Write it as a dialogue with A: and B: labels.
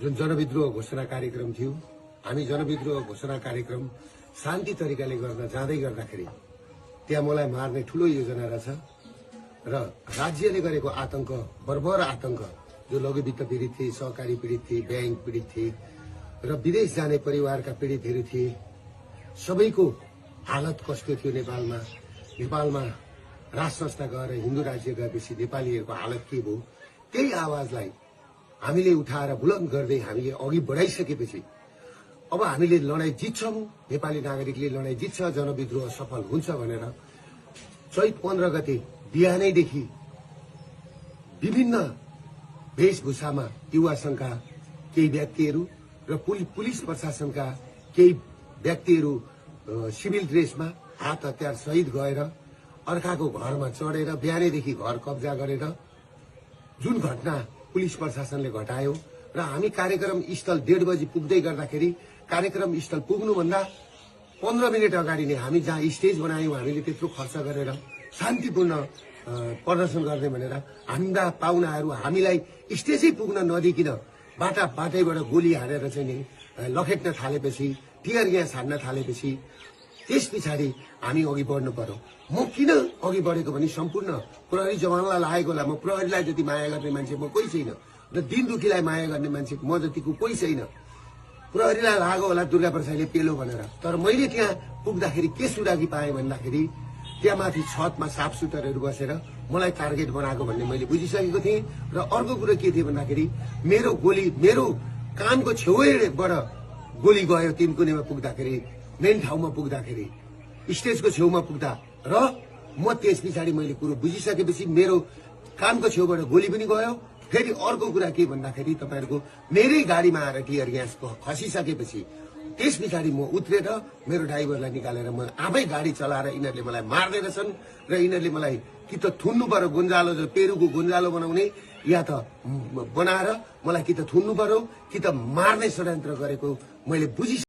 A: जुन जनविद्रोह घोषणा कार्यक्रम थियो, हामी जनविद्रोह घोषणा कार्यक्रम शान्ति तरिकाले गर्न जाँदै गर्दाखेरि त्यहाँ मलाई मार्ने ठूलो योजना रहेछ र राज्यले गरेको आतंक, बर्बर आतंक, जो लघुवित्त पीडित थिए, सहकारी पीडित थिए, बैंक पीडित थिए र विदेश जाने परिवारका पीडितहरू थिए, सबैको हालत कस्तो थियो नेपालमा राज संस्था गएर हिन्दू राज्य गएपछि नेपालीहरूको हालत के भयो, त्यही आवाजलाई हामीले उठाएर बुलन्द गर्दै हामीले अघि बढाइसकेपछि अब हामीले लडाईँ जित्छौं, नेपाली नागरिकले लडाईँ जित्छ, जनविद्रोह सफल हुन्छ भनेर चैत 15 गते बिहानैदेखि विभिन्न वेशभूषामा युवा संघका केही व्यक्तिहरू र पुलिस प्रशासनका केही व्यक्तिहरू सिभिल ड्रेसमा हात हतियार सहित गएर अर्काको घरमा चढेर बिहानैदेखि घर कब्जा गरेर जुन घटना पुलिस प्रशासनले घटायो र हामी कार्यक्रम स्थल 1:30 बजी पुग्दै गर्दाखेरि कार्यक्रम स्थल पुग्नुभन्दा 15 मिनट अगाडि नै हामी जहाँ स्टेज बनायौं, हामीले त्यत्रो खर्च गरेर शान्तिपूर्ण प्रदर्शन गर्ने भनेर हाम्रा पाहुनाहरू हामीलाई स्टेजै पुग्न नदिकिन बाटैबाट गोली हानेर चाहिँ नि लखेट्न थालेपछि, टियर ग्यास हान्न थालेपछि त्यस पछाडि हामी अघि बढ्नु पर्यो। म किन अघि बढेको भने सम्पूर्ण प्रहरी जवानलाई लागेको होला, म प्रहरीलाई जति माया गर्ने मान्छे म कोही छैन र दिन दुखीलाई माया गर्ने मान्छे म जतिको कोही छैन। प्रहरीलाई लाग्यो होला दुर्गा प्रसादले पेलो भनेर, तर मैले त्यहाँ पुग्दाखेरि के सुरागी पाएँ भन्दाखेरि त्यहाँ माथि छतमा साफ सुटरहरू बसेर मलाई टार्गेट बनाएको भन्ने मैले बुझिसकेको थिएँ। र अर्को कुरो के थियो भन्दाखेरि मेरो कानको छेउबाट गोली गयो तिनकुनेमा पुग्दाखेरि, मेन ठाउँमा पुग्दाखेरि, स्टेजको छेउमा पुग्दा र म त्यस पछाडि मैले कुरो बुझिसकेपछि मेरो कानको छेउबाट गोली पनि गयो। फेरि अर्को कुरा के भन्दाखेरि तपाईहरुको मेरै गाडीमा आएर टियर ग्यास खसिसकेपछि त्यस पछाडि म उत्रेर मेरो ड्राइभरलाई निकालेर म आफै गाडी चलाएर यिनीहरूले मलाई मार्दै रहेछन् र यिनीहरूले मलाई कि त थुन्नु पर्यो, गुन्जालो जो पेरुको गुन्जालो बनाउने, या त बनाएर मलाई कि त थुन्नु पर्यो कि त मार्ने षड्यन्त्र गरेको मैले बुझि